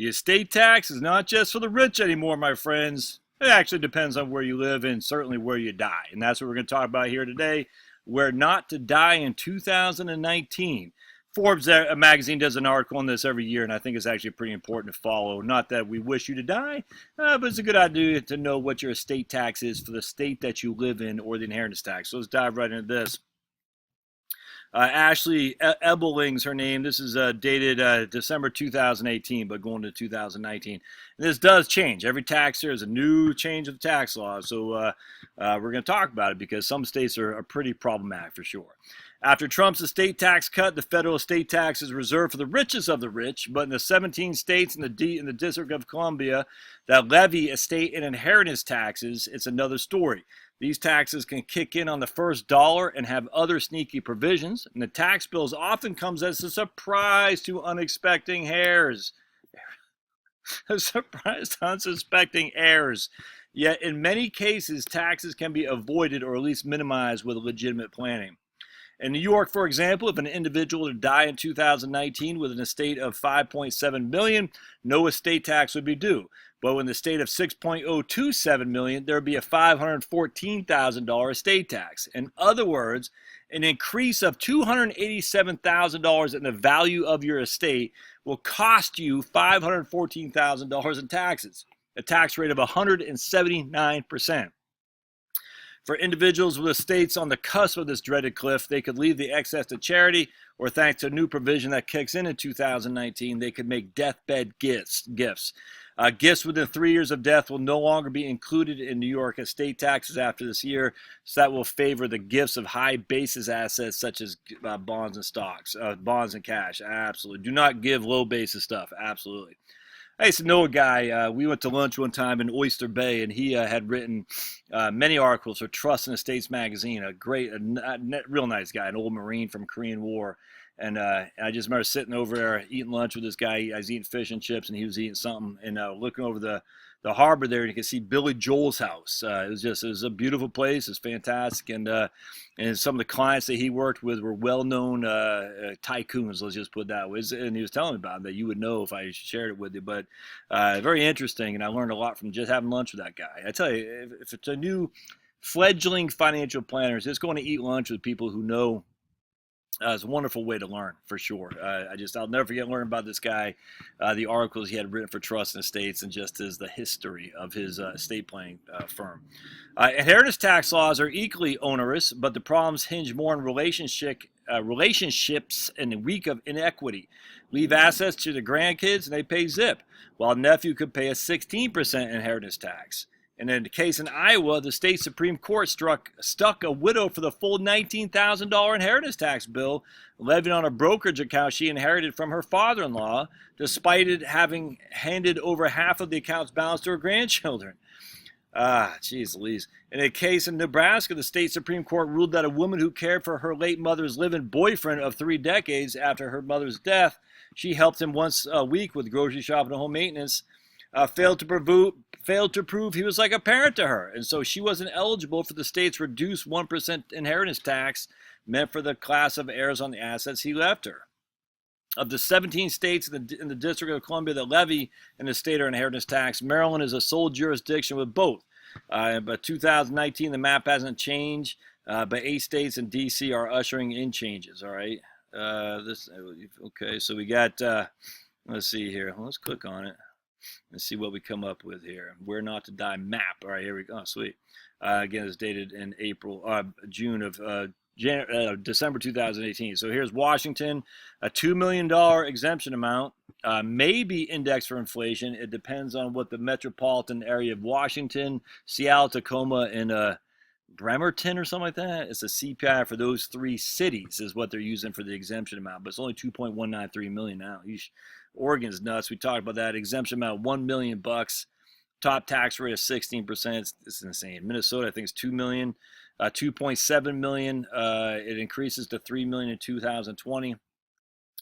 The estate tax is not just for the rich anymore, my friends. It actually depends on where you live and certainly where you die. And that's what we're going to talk about here today, where not to die in 2019. Forbes magazine does an article on this every year, and I think it's actually pretty important to follow. Not that we wish you to die, but it's a good idea to know what your estate tax is for the state that you live in, or the inheritance tax. So let's dive right into this. Ashley Ebeling's her name. This is dated December 2018, but going to 2019. And this does change. Every tax year is a new change of the tax law. So we're going to talk about it because some states are pretty problematic for sure. After Trump's estate tax cut, the federal estate tax is reserved for the richest of the rich, but in the 17 states in the District of Columbia that levy estate and inheritance taxes, it's another story. These taxes can kick in on the first dollar and have other sneaky provisions, and the tax bills often comes as a surprise to unsuspecting heirs. A surprise to unsuspecting heirs. Yet in many cases, taxes can be avoided or at least minimized with legitimate planning. In New York, for example, if an individual were to die in 2019 with an estate of $5.7 million, no estate tax would be due. But in the state of $6.027 million, there would be a $514,000 estate tax. In other words, an increase of $287,000 in the value of your estate will cost you $514,000 in taxes, a tax rate of 179%. For individuals with estates on the cusp of this dreaded cliff, they could leave the excess to charity, or thanks to a new provision that kicks in 2019, they could make deathbed gifts. Gifts within 3 years of death will no longer be included in New York estate taxes after this year, so that will favor the gifts of high basis assets such as bonds and stocks, bonds and cash. Absolutely. Do not give low basis stuff. Absolutely. I used to know a guy, we went to lunch one time in Oyster Bay, and he had written many articles for Trust and Estates magazine, a real nice guy, an old Marine from Korean War. And I just remember sitting over there eating lunch with this guy. I was eating fish and chips, and he was eating something, and looking over the harbor there, and you could see Billy Joel's house. It was a beautiful place. It's fantastic, and some of the clients that he worked with were well-known tycoons. Let's just put it that way. And he was telling me about it, that you would know if I shared it with you. But very interesting, and I learned a lot from just having lunch with that guy. I tell you, if it's a new fledgling financial planners, it's going to eat lunch with people who know. It's a wonderful way to learn, for sure. I'll never forget learning about this guy, the articles he had written for Trust and Estates, and just the history of his estate planning firm. Inheritance tax laws are equally onerous, but the problems hinge more on relationships and a week of inequity. Leave assets to the grandkids, and they pay zip, while nephew could pay a 16% inheritance tax. And in the case in Iowa, the state Supreme Court stuck a widow for the full $19,000 inheritance tax bill levied on a brokerage account she inherited from her father-in-law, despite it having handed over half of the account's balance to her grandchildren. Geez Louise. In a case in Nebraska, the state Supreme Court ruled that a woman who cared for her late mother's live-in boyfriend of 3 decades after her mother's death, she helped him once a week with grocery shopping and home maintenance, failed to prove he was like a parent to her, and so she wasn't eligible for the state's reduced 1% inheritance tax meant for the class of heirs on the assets he left her. Of the 17 states in the District of Columbia that levy an estate or inheritance tax, Maryland is a sole jurisdiction with both. But 2019, the map hasn't changed, but 8 states and D.C. are ushering in changes. All right. Okay, so we got. Let's see here. Let's click on it. Let's see what we come up with here. Where not to die map. All right, here we go. Oh, sweet. Again, it's dated in December 2018. So here's Washington, a $2 million exemption amount, may be indexed for inflation. It depends on what the metropolitan area of Washington, Seattle, Tacoma, and Bremerton or something like that. It's a CPI for those 3 cities is what they're using for the exemption amount, but it's only $2.193 million now. Oregon's nuts. We talked about that. Exemption amount $1 million. Top tax rate of 16%. It's insane. Minnesota, I think, is $2 million, $2.7 million. It increases to $3 million in 2020.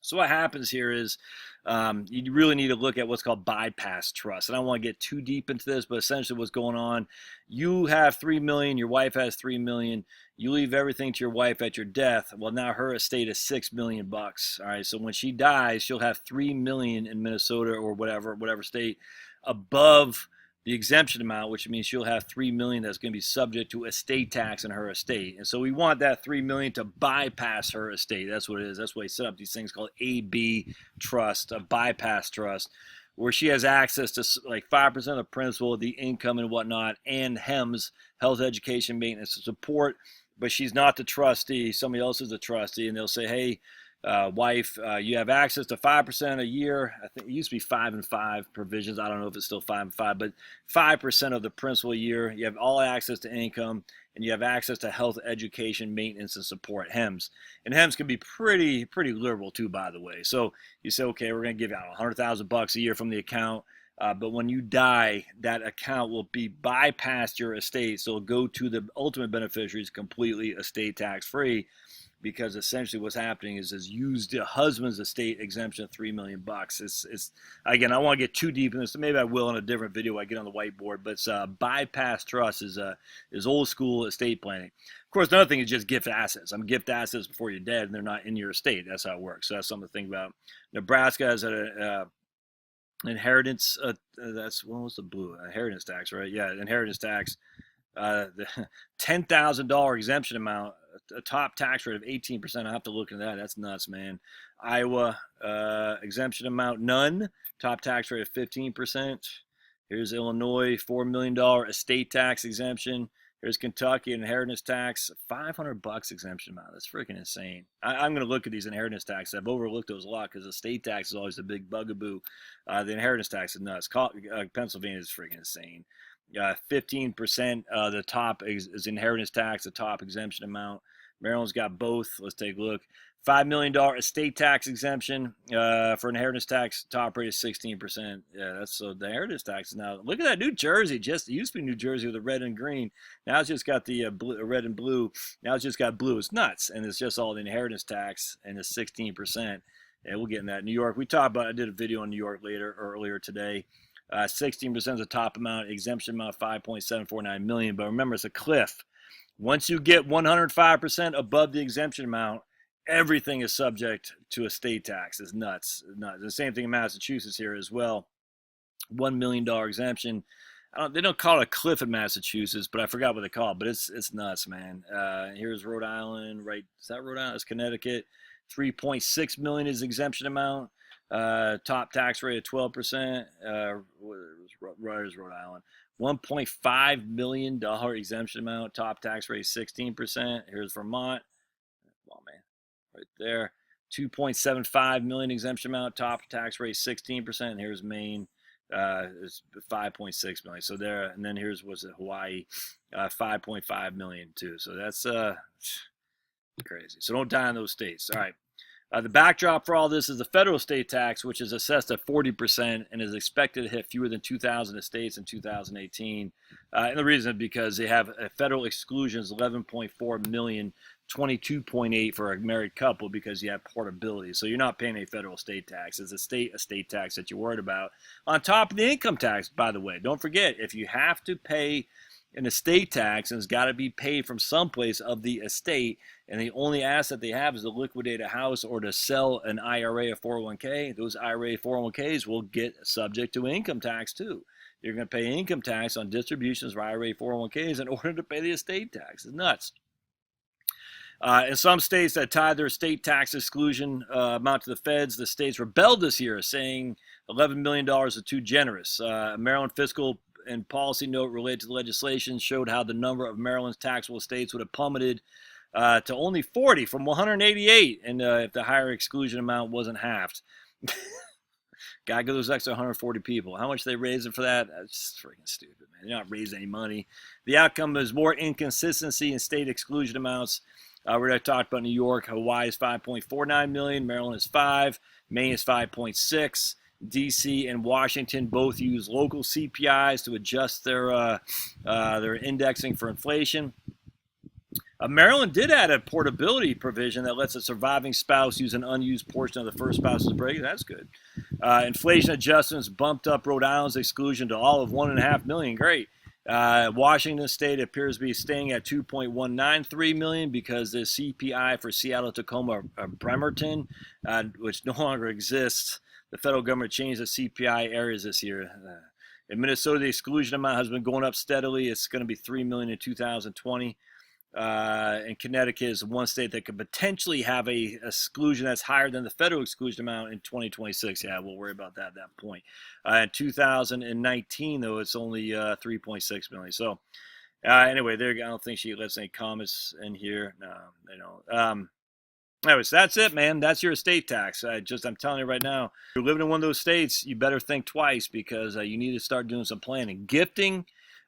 So what happens here is you really need to look at what's called bypass trust. And I don't want to get too deep into this, but essentially what's going on, you have $3 million, your wife has $3 million, You leave everything to your wife at your death. Well, now her estate is $6 million. All right, so when she dies, she'll have $3 million in Minnesota or whatever state above the exemption amount, which means she'll have $3 million that's going to be subject to estate tax in her estate. And so we want that $3 million to bypass her estate. That's what it is. That's why he set up these things called AB trust, a bypass trust, where she has access to like 5% of the principal, the income and whatnot, and HEMS, health, education, maintenance, and support. But she's not the trustee. Somebody else is the trustee, and they'll say, hey, wife, you have access to 5% a year. I think it used to be 5 and 5 provisions. I don't know if it's still 5 and 5, but 5% of the principal a year. You have all access to income, and you have access to health, education, maintenance, and support, HEMS. And HEMS can be pretty liberal too, by the way. So you say, okay, we're going to give you $100,000 a year from the account. But when you die, that account will be bypassed your estate. So it'll go to the ultimate beneficiaries completely estate tax free, because essentially what's happening is use the husband's estate exemption of $3 million. It's again, I don't want to get too deep in this. So maybe I will in a different video when I get on the whiteboard. But it's bypass trust is old school estate planning. Of course, another thing is just gift assets. Gift assets before you're dead, and they're not in your estate. That's how it works. So that's something to think about. Nebraska has a inheritance, that's, what was the blue? Inheritance tax, right? Yeah, inheritance tax. The $10,000 exemption amount, a top tax rate of 18%. I have to look into that. That's nuts, man. Iowa, exemption amount, none. Top tax rate of 15%. Here's Illinois, $4 million estate tax exemption. Here's Kentucky, inheritance tax, $500 exemption amount. That's freaking insane. I'm going to look at these inheritance taxes. I've overlooked those a lot because the state tax is always the big bugaboo. The inheritance tax is nuts. Pennsylvania is freaking insane. 15%, the top is inheritance tax, the top exemption amount. Maryland's got both. Let's take a look. $5 million estate tax exemption for inheritance tax. Top rate is 16%. Yeah, that's so the inheritance tax is now. Look at that, New Jersey. Just it used to be New Jersey with the red and green. Now it's just got the red and blue. Now it's just got blue. It's nuts, and it's just all the inheritance tax, and it's 16%. Yeah, we'll get in that. New York, we talked about. I did a video on New York earlier today. 16% is the top amount. Exemption amount $5.749 million. But remember, it's a cliff. Once you get 105% above the exemption amount, everything is subject to estate tax. It's nuts. The same thing in Massachusetts here as well. $1 million exemption. They don't call it a cliff in Massachusetts, but I forgot what they call it. But it's nuts, man. Here's Rhode Island, right? Is that Rhode Island? It's Connecticut. $3.6 million is exemption amount. Top tax rate of 12%. Where's Rhode Island? $1.5 million exemption amount. Top tax rate 16%. Here's Vermont. Come on, man. Right there. $2.75 million exemption amount. Top tax rate 16%. And here's Maine. It's $5.6 million. So there, and then here's Hawaii, $5.5 million too. So that's crazy. So don't die in those states. All right. The backdrop for all this is the federal estate tax, which is assessed at 40% and is expected to hit fewer than 2,000 estates in 2018. And the reason is because they have a federal exclusions, 11.4 million, 22.8 for a married couple because you have portability. So you're not paying a federal estate tax. It's a estate tax that you're worried about. On top of the income tax, by the way, don't forget, if you have to pay an estate tax, and it's got to be paid from someplace of the estate, and the only asset they have is to liquidate a house or to sell an IRA or 401k, those IRA 401ks will get subject to income tax too. You're going to pay income tax on distributions for IRA 401ks in order to pay the estate tax. It's nuts. In some states that tied their estate tax exclusion amount to the feds, the states rebelled this year, saying $11 million is too generous. Maryland fiscal and policy note related to the legislation showed how the number of Maryland's taxable estates would have plummeted to only 40 from 188, and if the higher exclusion amount wasn't halved. Gotta go those extra 140 people. How much they raising for that? That's just freaking stupid, man. They're not raising any money. The outcome is more inconsistency in state exclusion amounts. We talked about New York. Hawaii is 5.49 million. Maryland is 5. Maine is 5.6. DC and Washington both use local CPIs to adjust their indexing for inflation. Maryland did add a portability provision that lets a surviving spouse use an unused portion of the first spouse's break. That's good. Inflation adjustments bumped up Rhode Island's exclusion to all of 1.5 million. Great. Washington State appears to be staying at 2.193 million because the CPI for Seattle, Tacoma, Bremerton, which no longer exists. The federal government changed the CPI areas this year. In Minnesota, the exclusion amount has been going up steadily. It's going to be 3 million in 2020. And Connecticut is one state that could potentially have a exclusion that's higher than the federal exclusion amount in 2026. Yeah, we'll worry about that at that point. In 2019, though, it's only 3.6 million. So anyway, there. I don't think she lets any comments in here. No, you know. Anyways, that's it, man. That's your estate tax. I'm telling you right now, if you're living in one of those states, you better think twice because you need to start doing some planning. Gifting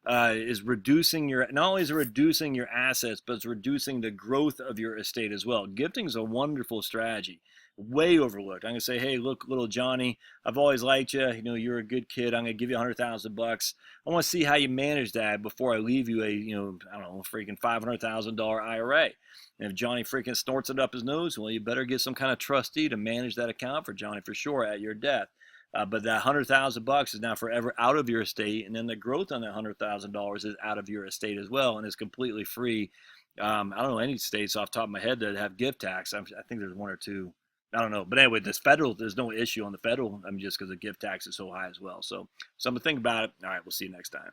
is reducing not only is it reducing your assets, but it's reducing the growth of your estate as well. Gifting is a wonderful strategy, way overlooked. I'm gonna say, hey, look, little Johnny, I've always liked you. You know, you're a good kid. I'm gonna give you $100,000. I want to see how you manage that before I leave you a, I don't know, freaking $500,000 IRA. And if Johnny freaking snorts it up his nose, well, you better get some kind of trustee to manage that account for Johnny for sure at your death. But that $100,000 is now forever out of your estate, and then the growth on that $100,000 is out of your estate as well, and it's completely free. I don't know any states off the top of my head that have gift tax. I think there's one or two. I don't know, but anyway, there's no issue on the federal. Just because the gift tax is so high as well. So something to think about it. All right, we'll see you next time.